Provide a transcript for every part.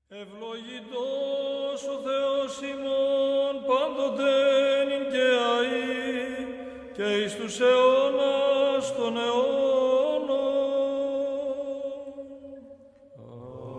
Ευλογητός ο Θεός ημών πάντοτε νυν και αεί και εις τους αιώνας των αιώνων.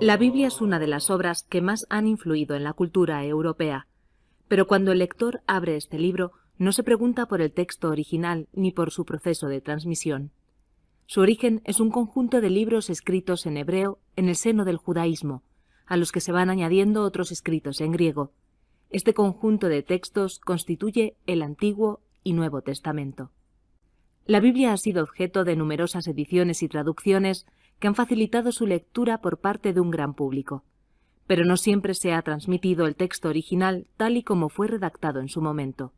La Biblia es una de las obras que más han influido en la cultura europea, pero cuando el lector abre este libro no se pregunta por el texto original ni por su proceso de transmisión. Su origen es un conjunto de libros escritos en hebreo en el seno del judaísmo, a los que se van añadiendo otros escritos en griego. Este conjunto de textos constituye el Antiguo y Nuevo Testamento. La Biblia ha sido objeto de numerosas ediciones y traducciones que han facilitado su lectura por parte de un gran público, pero no siempre se ha transmitido el texto original tal y como fue redactado en su momento.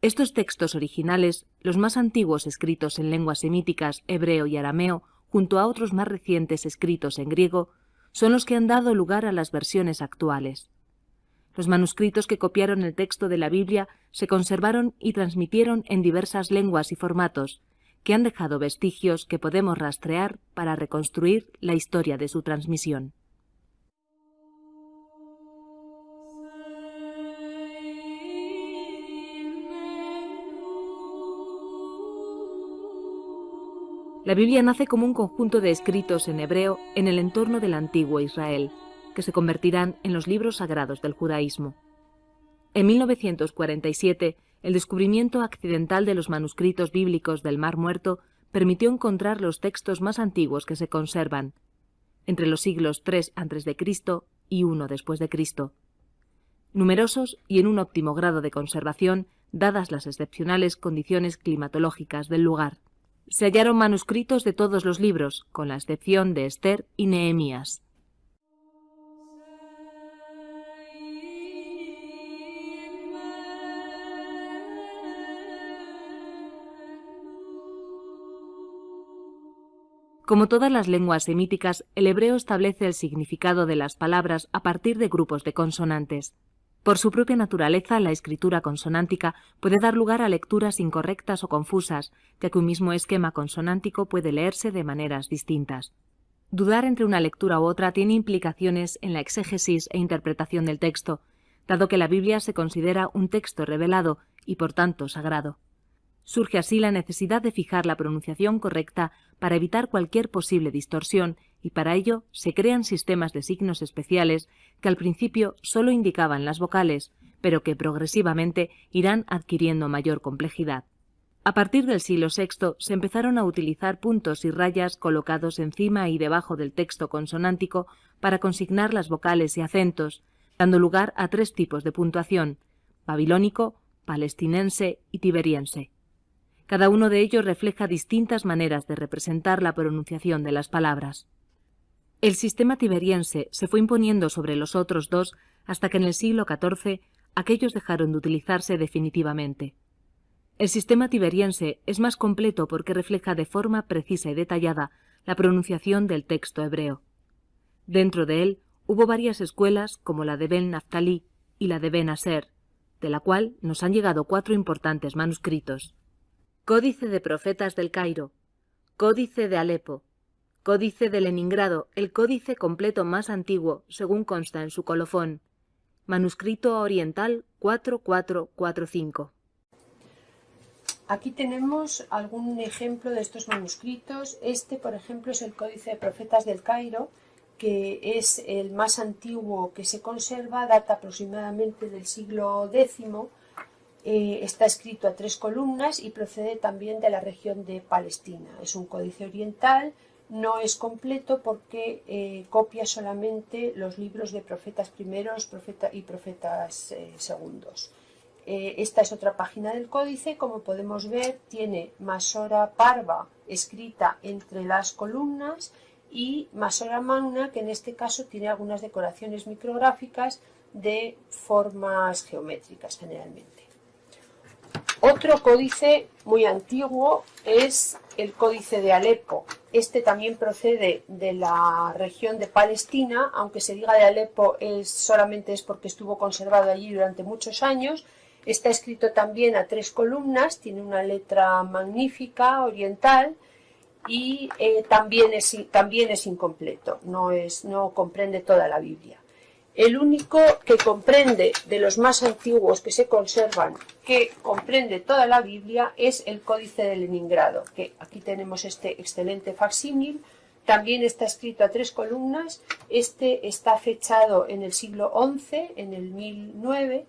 Estos textos originales, los más antiguos escritos en lenguas semíticas, hebreo y arameo, junto a otros más recientes escritos en griego, son los que han dado lugar a las versiones actuales. Los manuscritos que copiaron el texto de la Biblia se conservaron y transmitieron en diversas lenguas y formatos, que han dejado vestigios que podemos rastrear para reconstruir la historia de su transmisión. La Biblia nace como un conjunto de escritos en hebreo en el entorno del antiguo Israel, que se convertirán en los libros sagrados del judaísmo. En 1947, el descubrimiento accidental de los manuscritos bíblicos del Mar Muerto permitió encontrar los textos más antiguos que se conservan, entre los siglos III a.C. y I después de Cristo. Numerosos y en un óptimo grado de conservación, dadas las excepcionales condiciones climatológicas del lugar. Se hallaron manuscritos de todos los libros, con la excepción de Esther y Nehemías. Como todas las lenguas semíticas, el hebreo establece el significado de las palabras a partir de grupos de consonantes. Por su propia naturaleza, la escritura consonántica puede dar lugar a lecturas incorrectas o confusas, ya que un mismo esquema consonántico puede leerse de maneras distintas. Dudar entre una lectura u otra tiene implicaciones en la exégesis e interpretación del texto, dado que la Biblia se considera un texto revelado y, por tanto, sagrado. Surge así la necesidad de fijar la pronunciación correcta para evitar cualquier posible distorsión y para ello se crean sistemas de signos especiales que al principio solo indicaban las vocales, pero que progresivamente irán adquiriendo mayor complejidad. A partir del siglo VI se empezaron a utilizar puntos y rayas colocados encima y debajo del texto consonántico para consignar las vocales y acentos, dando lugar a tres tipos de puntuación: babilónico, palestinense y tiberiense. Cada uno de ellos refleja distintas maneras de representar la pronunciación de las palabras. El sistema tiberiense se fue imponiendo sobre los otros dos hasta que en el siglo XIV aquellos dejaron de utilizarse definitivamente. El sistema tiberiense es más completo porque refleja de forma precisa y detallada la pronunciación del texto hebreo. Dentro de él hubo varias escuelas como la de Ben Naftali y la de Ben Aser, de la cual nos han llegado 4 importantes manuscritos. Códice de Profetas del Cairo, Códice de Alepo, Códice de Leningrado, el códice completo más antiguo, según consta en su colofón. Manuscrito oriental 4445. Aquí tenemos algún ejemplo de estos manuscritos. Este, por ejemplo, es el Códice de Profetas del Cairo, que es el más antiguo que se conserva, data aproximadamente del siglo X. Está escrito a 3 columnas y procede también de la región de Palestina. Es un códice oriental, no es completo porque copia solamente los libros de profetas primeros y profetas segundos. Esta es otra página del códice. Como podemos ver, tiene Masora Parva escrita entre las columnas y Masora Magna, que en este caso tiene algunas decoraciones micrográficas de formas geométricas generalmente. Otro códice muy antiguo es el Códice de Alepo. Este también procede de la región de Palestina, aunque se diga de Alepo solamente es porque estuvo conservado allí durante muchos años. Está escrito también a 3 columnas, tiene una letra magnífica, oriental, y también es incompleto, no comprende toda la Biblia. El único que comprende, de los más antiguos que se conservan, que comprende toda la Biblia, es el Códice de Leningrado, que aquí tenemos este excelente facsímil. También está escrito a 3 columnas. Este está fechado en el siglo XI, en el 1009,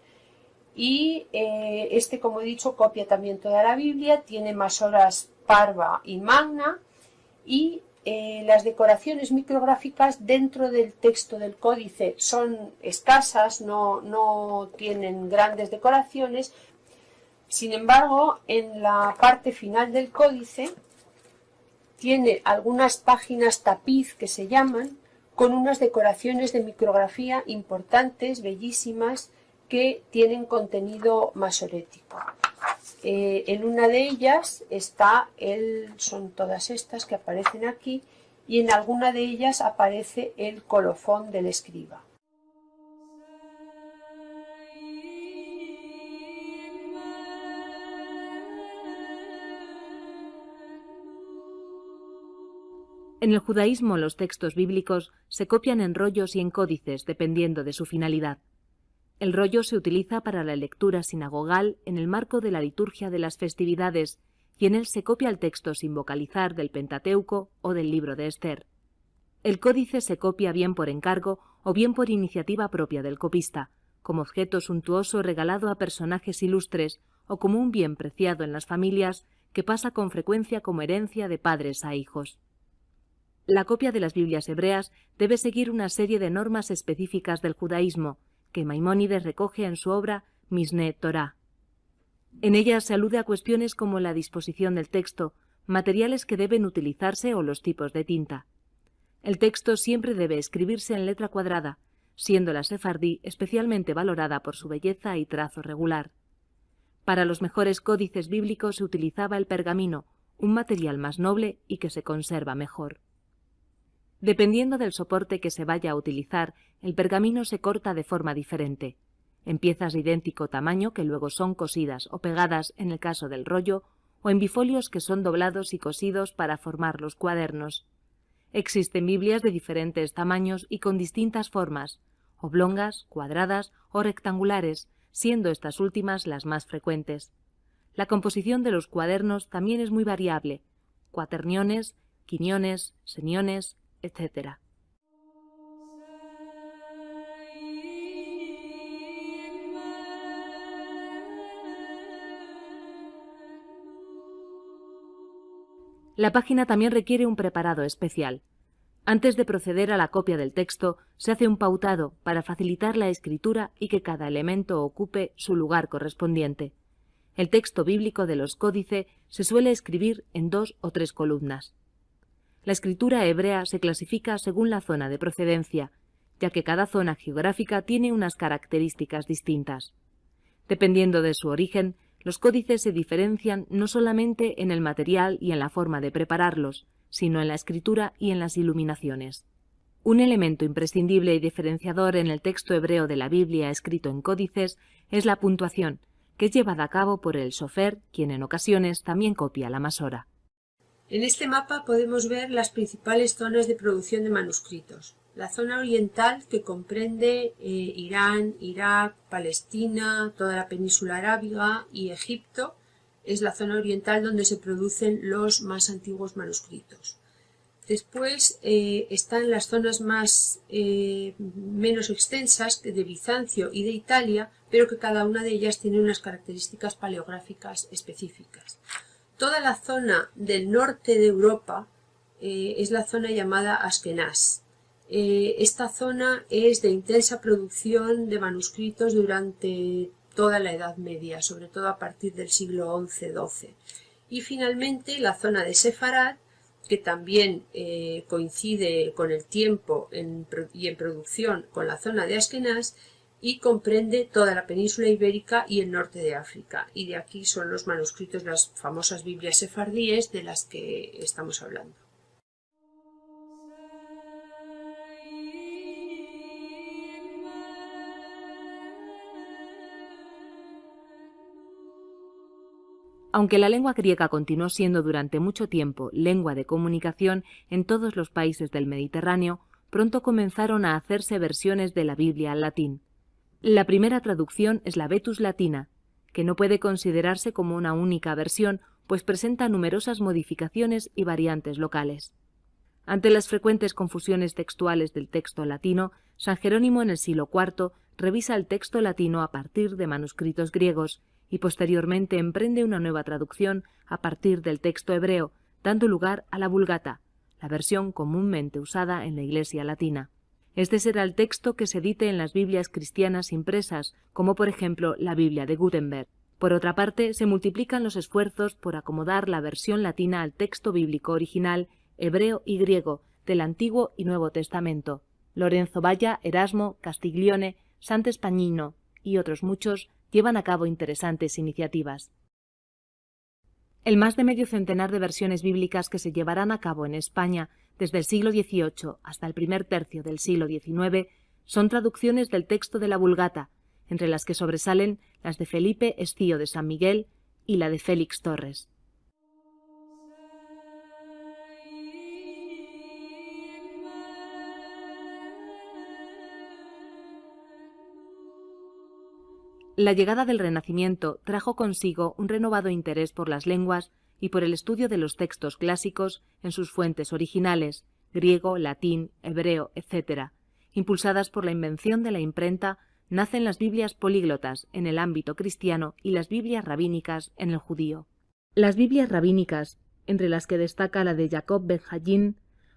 y este, como he dicho, copia también toda la Biblia, tiene masoras parva y magna, y las decoraciones micrográficas dentro del texto del códice son escasas, no tienen grandes decoraciones. Sin embargo, en la parte final del códice tiene algunas páginas tapiz que se llaman, con unas decoraciones de micrografía importantes, bellísimas, que tienen contenido masorético. En una de ellas son todas estas que aparecen aquí, y en alguna de ellas aparece el colofón del escriba. En el judaísmo los textos bíblicos se copian en rollos y en códices dependiendo de su finalidad. El rollo se utiliza para la lectura sinagogal en el marco de la liturgia de las festividades y en él se copia el texto sin vocalizar del Pentateuco o del libro de Esther. El códice se copia bien por encargo o bien por iniciativa propia del copista, como objeto suntuoso regalado a personajes ilustres o como un bien preciado en las familias que pasa con frecuencia como herencia de padres a hijos. La copia de las Biblias hebreas debe seguir una serie de normas específicas del judaísmo, que Maimónides recoge en su obra Misné Torá. En ellas se alude a cuestiones como la disposición del texto, materiales que deben utilizarse o los tipos de tinta. El texto siempre debe escribirse en letra cuadrada, siendo la sefardí especialmente valorada por su belleza y trazo regular. Para los mejores códices bíblicos se utilizaba el pergamino, un material más noble y que se conserva mejor. Dependiendo del soporte que se vaya a utilizar, el pergamino se corta de forma diferente, en piezas de idéntico tamaño que luego son cosidas o pegadas en el caso del rollo, o en bifolios que son doblados y cosidos para formar los cuadernos. Existen Biblias de diferentes tamaños y con distintas formas, oblongas, cuadradas o rectangulares, siendo estas últimas las más frecuentes. La composición de los cuadernos también es muy variable: cuaterniones, quiniones, seniones, etc. La página también requiere un preparado especial. Antes de proceder a la copia del texto, se hace un pautado para facilitar la escritura y que cada elemento ocupe su lugar correspondiente. El texto bíblico de los códices se suele escribir en 2 o 3 columnas. La escritura hebrea se clasifica según la zona de procedencia, ya que cada zona geográfica tiene unas características distintas. Dependiendo de su origen, los códices se diferencian no solamente en el material y en la forma de prepararlos, sino en la escritura y en las iluminaciones. Un elemento imprescindible y diferenciador en el texto hebreo de la Biblia escrito en códices es la puntuación, que es llevada a cabo por el sofer, quien en ocasiones también copia la masora. En este mapa podemos ver las principales zonas de producción de manuscritos. La zona oriental, que comprende Irán, Irak, Palestina, toda la península arábiga y Egipto, es la zona oriental donde se producen los más antiguos manuscritos. Después están las zonas menos extensas de Bizancio y de Italia, pero que cada una de ellas tiene unas características paleográficas específicas. Toda la zona del norte de Europa es la zona llamada Askenaz. Esta zona es de intensa producción de manuscritos durante toda la Edad Media, sobre todo a partir del siglo XI-XII. Y finalmente la zona de Sefarad, que también coincide con el tiempo y en producción con la zona de Askenaz, y comprende toda la península ibérica y el norte de África. Y de aquí son los manuscritos, las famosas Biblias sefardíes de las que estamos hablando. Aunque la lengua griega continuó siendo durante mucho tiempo lengua de comunicación en todos los países del Mediterráneo, pronto comenzaron a hacerse versiones de la Biblia al latín. La primera traducción es la Vetus Latina, que no puede considerarse como una única versión, pues presenta numerosas modificaciones y variantes locales. Ante las frecuentes confusiones textuales del texto latino, San Jerónimo en el siglo IV revisa el texto latino a partir de manuscritos griegos y posteriormente emprende una nueva traducción a partir del texto hebreo, dando lugar a la Vulgata, la versión comúnmente usada en la Iglesia latina. Este será el texto que se edite en las Biblias cristianas impresas, como por ejemplo la Biblia de Gutenberg. Por otra parte, se multiplican los esfuerzos por acomodar la versión latina al texto bíblico original, hebreo y griego, del Antiguo y Nuevo Testamento. Lorenzo Valla, Erasmo, Castiglione, Sant'Espagnino y otros muchos llevan a cabo interesantes iniciativas. El más de medio centenar de versiones bíblicas que se llevarán a cabo en España desde el siglo XVIII hasta el primer tercio del siglo XIX son traducciones del texto de la Vulgata, entre las que sobresalen las de Felipe Estío de San Miguel y la de Félix Torres. La llegada del Renacimiento trajo consigo un renovado interés por las lenguas y por el estudio de los textos clásicos en sus fuentes originales, griego, latín, hebreo, etc. Impulsadas por la invención de la imprenta, nacen las Biblias políglotas en el ámbito cristiano y las Biblias rabínicas en el judío. Las Biblias rabínicas, entre las que destaca la de Jacob Ben Hayyim,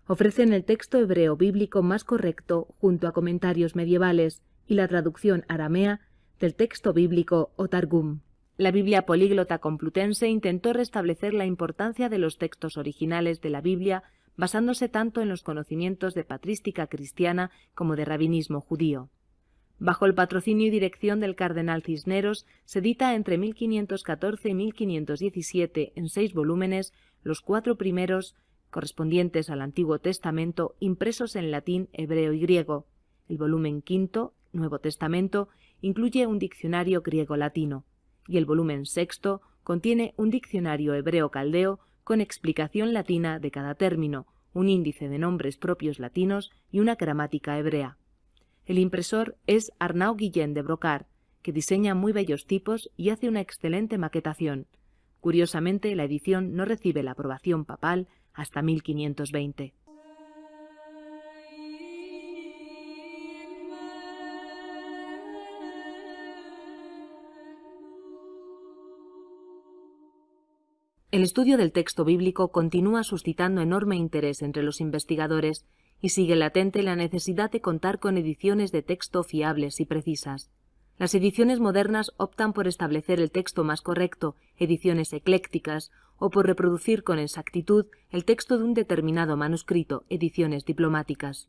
ofrecen el texto hebreo bíblico más correcto junto a comentarios medievales y la traducción aramea del texto bíblico o Targum. La Biblia políglota complutense intentó restablecer la importancia de los textos originales de la Biblia basándose tanto en los conocimientos de patrística cristiana como de rabinismo judío. Bajo el patrocinio y dirección del cardenal Cisneros, se edita entre 1514 y 1517 en 6 volúmenes los 4 primeros, correspondientes al Antiguo Testamento, impresos en latín, hebreo y griego. El volumen quinto, Nuevo Testamento, incluye un diccionario griego-latino, y el volumen sexto contiene un diccionario hebreo-caldeo con explicación latina de cada término, un índice de nombres propios latinos y una gramática hebrea. El impresor es Arnau Guillén de Brocard, que diseña muy bellos tipos y hace una excelente maquetación. Curiosamente, la edición no recibe la aprobación papal hasta 1520. El estudio del texto bíblico continúa suscitando enorme interés entre los investigadores y sigue latente la necesidad de contar con ediciones de texto fiables y precisas. Las ediciones modernas optan por establecer el texto más correcto, ediciones eclécticas, o por reproducir con exactitud el texto de un determinado manuscrito, ediciones diplomáticas.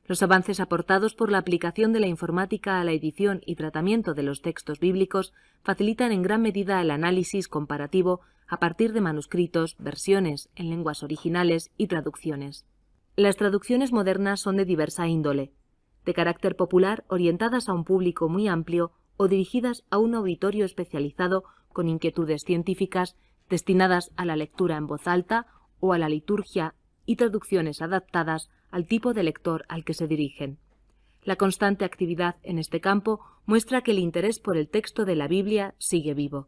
Los avances aportados por la aplicación de la informática a la edición y tratamiento de los textos bíblicos facilitan en gran medida el análisis comparativo a partir de manuscritos, versiones en lenguas originales y traducciones. Las traducciones modernas son de diversa índole, de carácter popular, orientadas a un público muy amplio o dirigidas a un auditorio especializado con inquietudes científicas destinadas a la lectura en voz alta o a la liturgia, y traducciones adaptadas al tipo de lector al que se dirigen. La constante actividad en este campo muestra que el interés por el texto de la Biblia sigue vivo.